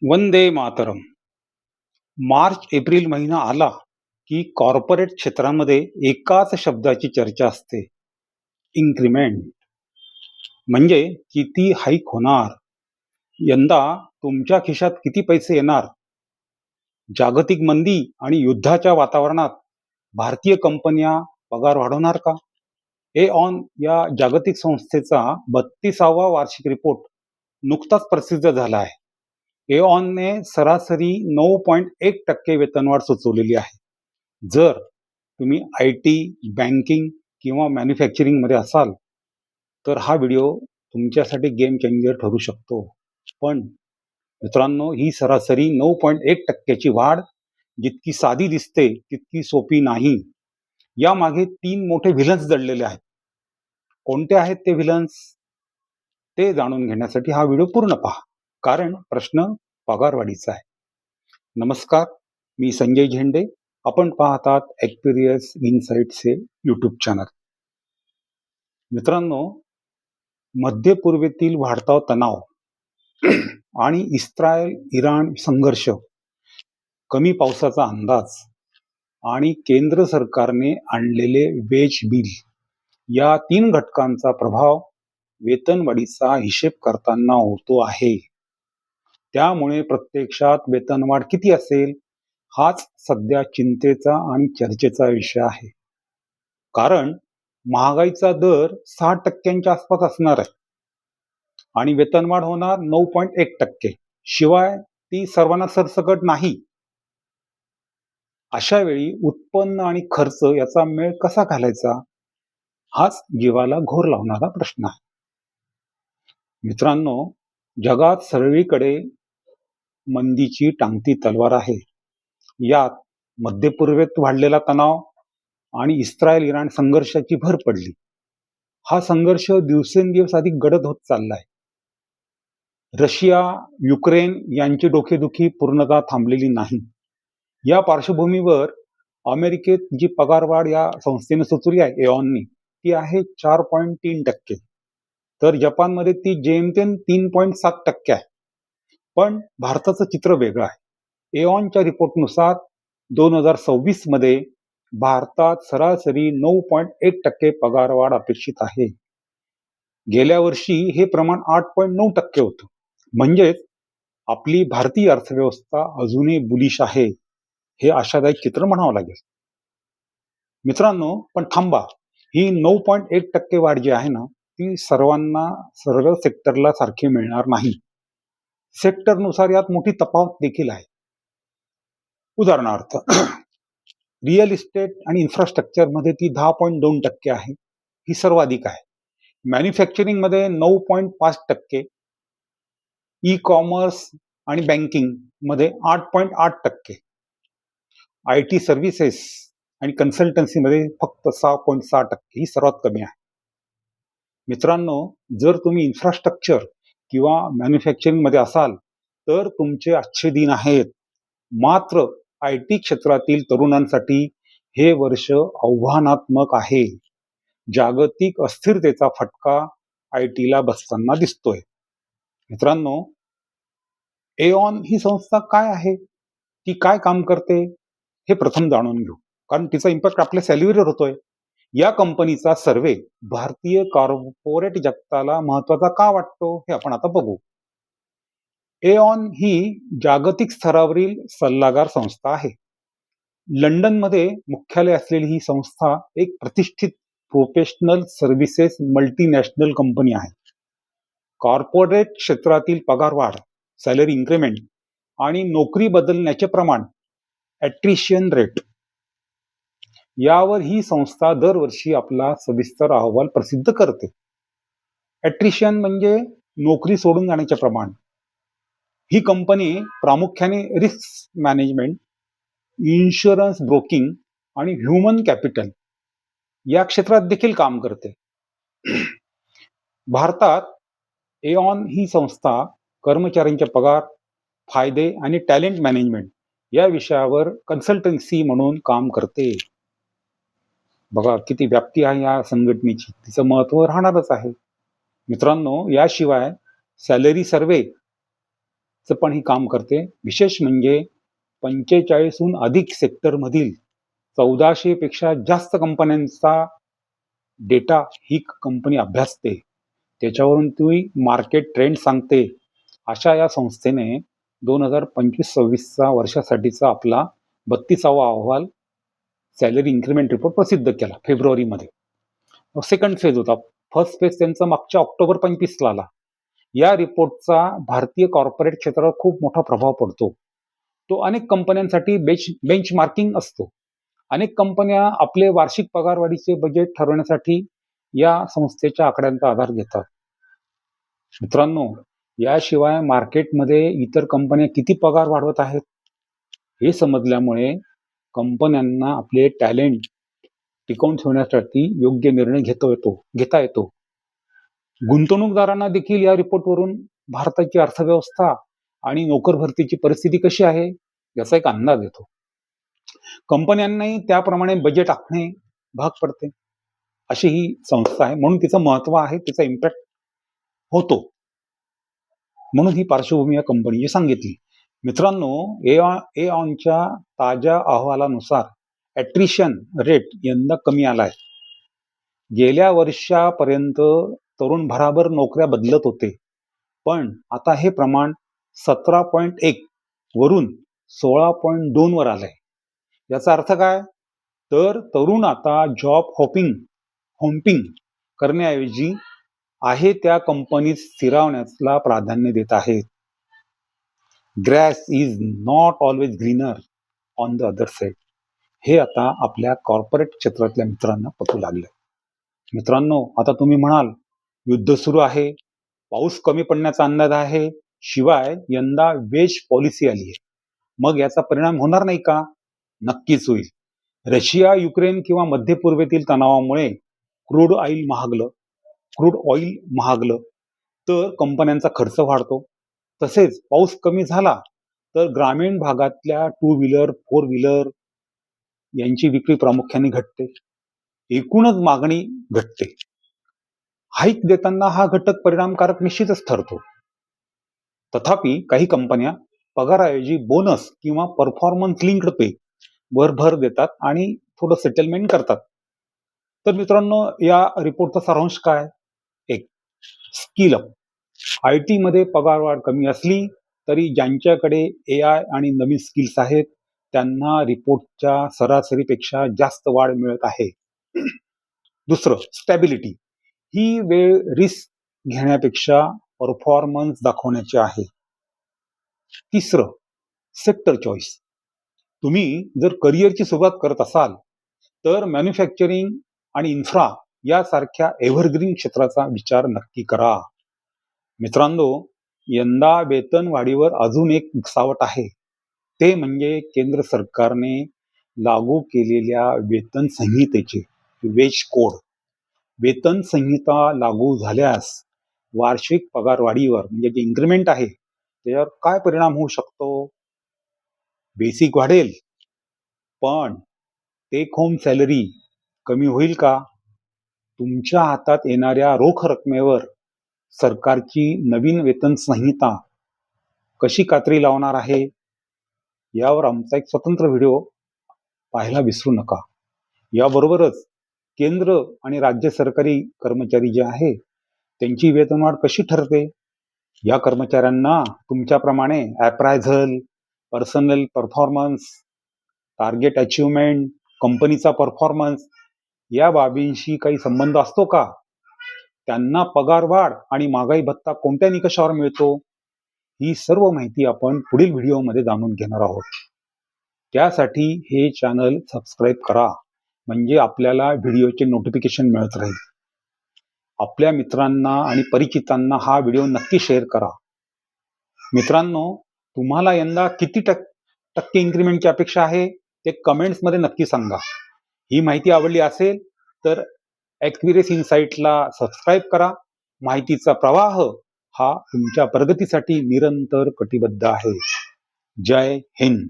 Vande Mataram. March April महिना आला की कॉर्पोरेट क्षेत्रामध्ये एकाच शब्दाची चर्चा असते, इन्क्रिमेंट. म्हणजे किती हाईक होणार, यंदा तुमच्या खिशात किती पैसे येणार. जागतिक मंदी आणि युद्धाच्या वातावरणात भारतीय कंपन्या पगार वाढवणार का? ऑन या जागतिक संस्थेचा 32वा वार्षिक रिपोर्ट नुकताच प्रसिद्ध झाला आहे. एऑनने सरासरी 9.1% वेतनवाढ सुचवलेली आहे. जर तुम्ही IT, बँकिंग किंवा मॅन्युफॅक्चरिंगमध्ये असाल तर हा व्हिडिओ तुमच्यासाठी गेम चेंजर ठरू शकतो. पण मित्रांनो, ही सरासरी 9.1%ची वाढ जितकी साधी दिसते तितकी सोपी नाही. यामागे 3 मोठे व्हिलन्स दडलेले आहेत. कोणते आहेत ते व्हिलन्स ते जाणून घेण्यासाठी हा व्हिडिओ पूर्ण पहा, कारण प्रश्न पगारवाढीचा आहे. नमस्कार, मी संजय झेंडे. आपण पाहतात एक्सपिरियन्स इनसाइट्सचे यूट्यूब चॅनल. मित्रांनो, मध्य पूर्वेतील वाढता तणाव आणि इस्रायल-इराण संघर्ष, कमी पावसाचा अंदाज आणि केंद्र सरकारने आणलेले वेज बिल या 3 घटकांचा प्रभाव वेतनवाढीचा हिशेब करताना होतो आहे. त्यामुळे प्रत्यक्षात वेतनवाढ किती असेल हाच सध्या चिंतेचा आणि चर्चेचा विषय आहे. कारण महागाईचा दर 6% आसपास असणार आहे आणि वेतनवाढ होणार 9.1%. शिवाय ती सर्वांना सरसकट नाही. अशा वेळी उत्पन्न आणि खर्च याचा मेळ कसा घालायचा हाच जीवाला घोर लावणारा प्रश्न आहे. मित्रांनो, जगात सर्वीकडे मंदीची टांगती तलवार आहे. यात मध्य पूर्वेत वाढलेला तणाव आणि इस्रायल-इराण संघर्षाची भर पडली. हा संघर्ष दिवसेंदिवस अधिक गडद होत चाललाय. रशिया, युक्रेन यांची डोकेदुखी पूर्णतः थांबलेली नाही. या पार्श्वभूमीवर अमेरिकेत जी पगारवाढ या संस्थेने सुचवली आहे, एऑननी, ती आहे 4.3%. तर जपानमध्ये ती जेमतेम 3.7% आहे. पण भारताचं चित्र वेगळं आहे. एऑनच्या रिपोर्टनुसार 2026 मध्ये भारतात सरासरी 9.1% पगारवाढ अपेक्षित आहे. गेल्या वर्षी हे प्रमाण 8.9% होतं. म्हणजेच आपली भारतीय अर्थव्यवस्था अजूनही बुलिश आहे, हे आशादायक चित्र म्हणावं लागेल. मित्रांनो, पण थांबा, ही 9.1% वाढ जी आहे ना, ती सर्वांना, सर्व सेक्टरला सारखी मिळणार नाही. सेक्टरनुसार यात मोठी तफावत देखील आहे. उदाहरणार्थ, रिअल इस्टेट आणि इन्फ्रास्ट्रक्चर मध्ये ती 10.2% आहे, ही सर्वाधिक आहे. मॅन्युफॅक्चरिंग मध्ये 9.5%, ई कॉमर्स आणि बँकिंग मध्ये 8.8%, IT सर्व्हिसेस आणि कन्सल्टन्सी मध्ये फक्त 6.6%, ही सर्वात कमी आहे. मित्रांनो, जर तुम्ही इन्फ्रास्ट्रक्चर किंवा मॅन्युफॅक्चरिंग मध्ये असाल तर तुमचे अच्छे दिन आहेत. मात्र IT क्षेत्रातील तरुणांसाठी हे वर्ष आव्हानात्मक आहे. जागतिक अस्थिरतेचा फटका ITला बसताना दिसतोय. मित्रांनो, एऑन ही संस्था काय आहे, ती काय काम करते हे प्रथम जाणून घेऊ, कारण तिचा इम्पॅक्ट आपल्या सॅलरीवर होतोय. या कंपनीचा सर्वे भारतीय कॉर्पोरेट जगताला महत्वाचा का वाटतो हे आपण आता बघू. एऑन ही जागतिक स्तरावरील सल्लागार संस्था आहे. लंडनमध्ये मुख्यालय असलेली ही संस्था एक प्रतिष्ठित प्रोफेशनल सर्व्हिसेस मल्टीनॅशनल कंपनी आहे. कॉर्पोरेट क्षेत्रातील पगारवाढ, सॅलरी इन्क्रिमेंट आणि नोकरी बदलण्याचे प्रमाण, ॲट्रिशन रेट, यावर ही संस्था दरवर्षी आपला सविस्तर अहवाल प्रसिद्ध करते. ॲट्रिशन म्हणजे नोकरी सोडून जाण्याचे प्रमाण. ही कंपनी प्रामुख्याने रिस्क मॅनेजमेंट, इन्शुरन्स ब्रोकिंग आणि ह्युमन कॅपिटल या क्षेत्रात देखील काम करते. भारतात एऑन ही संस्था कर्मचाऱ्यांचे पगार, फायदे आणि टॅलेंट मॅनेजमेंट या विषयावर कन्सल्टन्सी म्हणून काम करते. बघा किती व्याप्ती आहे या संघटनेची, तिचं महत्व राहणारच आहे. मित्रांनो, याशिवाय सॅलरी सर्वे, पण ही काम करते. विशेष म्हणजे 45हून अधिक सेक्टरमधील 1400 पेक्षा जास्त कंपन्यांचा डेटा ही कंपनी अभ्यासते. त्याच्यावरून ती मार्केट ट्रेंड सांगते. अशा या संस्थेने 2025-26 वर्षासाठीचा आपला 32वा अहवाल सॅलरी इन्क्रिमेंट रिपोर्ट प्रसिद्ध केला फेब्रुवारीमध्ये. सेकंड फेज होता. फर्स्ट फेज त्यांचा मागच्या ऑक्टोबर 25ला आला. या रिपोर्टचा भारतीय कॉर्पोरेट क्षेत्रावर खूप मोठा प्रभाव पडतो. तो अनेक कंपन्यांसाठी बेंचमार्किंग असतो. अनेक कंपन्या आपले वार्षिक पगारवाढीचे बजेट ठरवण्यासाठी या संस्थेच्या आकड्यांचा आधार घेतात. मित्रांनो, याशिवाय मार्केटमध्ये इतर कंपन्या किती पगार वाढवत आहेत हे समजल्यामुळे कंपन्यांना आपले टॅलेंट टिकवून ठेवण्यासाठी योग्य निर्णय घेता येतो. गुंतवणूकदारांना देखील या रिपोर्टवरून भारताची अर्थव्यवस्था आणि नोकर भरतीची परिस्थिती कशी आहे याचा एक अंदाज येतो. कंपन्यांनाही त्याप्रमाणे बजेट आखणे भाग पडते. अशी ही संस्था आहे, म्हणून तिचं महत्व आहे, तिचा इम्पॅक्ट होतो. म्हणून ही पार्श्वभूमी या कंपनीची सांगितली. मित्रांनो, एऑनच्या ताज्या अहवालानुसार ॲट्रिशन रेट यंदा कमी आलाय. गेल्या वर्षापर्यंत तरुण भराभर नोकऱ्या बदलत होते, पण आता हे प्रमाण 17.1 वरून 16.2 वर आलंय. याचा अर्थ काय? तर तरुण आता जॉब हॉपिंग करण्याऐवजी आहे त्या कंपनीत स्थिरावण्याला प्राधान्य देत आहेत. Grass is not always greener on the other side. हे आता आपल्या कॉर्पोरेट क्षेत्रातल्या मित्रांना पटू लागलं. मित्रांनो, आता तुम्ही म्हणाल युद्ध सुरू आहे, पाऊस कमी पडण्याचा अंदाज आहे, शिवाय यंदा वेज पॉलिसी आली आहे, मग याचा परिणाम होणार नाही का? नक्कीच होईल. रशिया युक्रेन किंवा मध्य पूर्वेतील तणावामुळे क्रूड ऑइल महागलं तर कंपन्यांचा खर्च वाढतो. तसेच पाऊस कमी झाला तर ग्रामीण भागातल्या 2 व्हीलर 4 व्हीलर यांची विक्री प्रामुख्याने घटते. एकूणच मागणी घटते. हाईक देताना हा घटक परिणामकारक निश्चितच ठरतो. तथापि काही कंपन्या पगाराऐवजी बोनस किंवा परफॉर्मन्स लिंक्ड पे वर भर देतात आणि थोडं सेटलमेंट करतात. तर मित्रांनो, या रिपोर्टचा सारांश काय? एक, स्किल अप. IT मध्ये पगारवाढ कमी असली तरी ज्यांच्याकडे AI आणि नवीन स्किल्स आहेत त्यांना रिपोर्टच्या सरासरीपेक्षा जास्त वाढ मिळत आहे. दुसरं, स्टॅबिलिटी. ही वेळ रिस्क घेण्यापेक्षा परफॉर्मन्स दाखवण्याची आहे. तिसरं, सेक्टर चॉईस. तुम्ही जर करिअरची सुरुवात करत असाल तर मॅन्युफॅक्चरिंग आणि इन्फ्रा यासारख्या एव्हरग्रीन क्षेत्राचा विचार नक्की करा. मित्रांनो, यंदा वेतन वाढीवर अजून एक सावट आहे. ते म्हणजे केंद्र सरकारने लागू केलेल्या वेतन संहितेचे वेज कोड. वेतन संहिता लागू झाल्यास वार्षिक पगारवाढीवर म्हणजे जे इन्क्रिमेंट आहे त्यावर काय परिणाम होऊ शकतो? बेसिक वाढेल, पण टेक होम सॅलरी कमी होईल का? तुमच्या हातात येणाऱ्या रोख रकमेवर सरकारची नवीन वेतन संहिता कशी कात्री लावणार आहे यावर आमचा एक स्वतंत्र व्हिडिओ पाहायला विसरू नका. याबरोबरच केंद्र आणि राज्य सरकारी कर्मचारी जे आहे त्यांची वेतनवाढ कशी ठरते, या कर्मचाऱ्यांना तुमच्याप्रमाणे appraisal, personal performance, target achievement, कंपनीचा परफॉर्मन्स या बाबींशी काही संबंध असतो का? त्यांना पगारवाढ आणि महागाई भत्ता कोणत्या निकषावर मिळतो? ही सर्व माहिती आपण पुढील व्हिडिओमध्ये जाणून घेणार आहोत. त्यासाठी हे चॅनल सबस्क्राईब करा, म्हणजे आपल्याला व्हिडिओचे नोटिफिकेशन मिळत राहील. आपल्या मित्रांना आणि परिचितांना हा व्हिडिओ नक्की शेअर करा. मित्रांनो, तुम्हाला यंदा किती टक्के इन्क्रिमेंटची अपेक्षा आहे ते कमेंट्समध्ये नक्की सांगा. ही माहिती आवडली असेल तर ॲक्युरेस इनसाईटला सबस्क्राईब करा. माहितीचा प्रवाह हा तुमच्या प्रगतीसाठी निरंतर कटिबद्ध आहे. जय हिंद.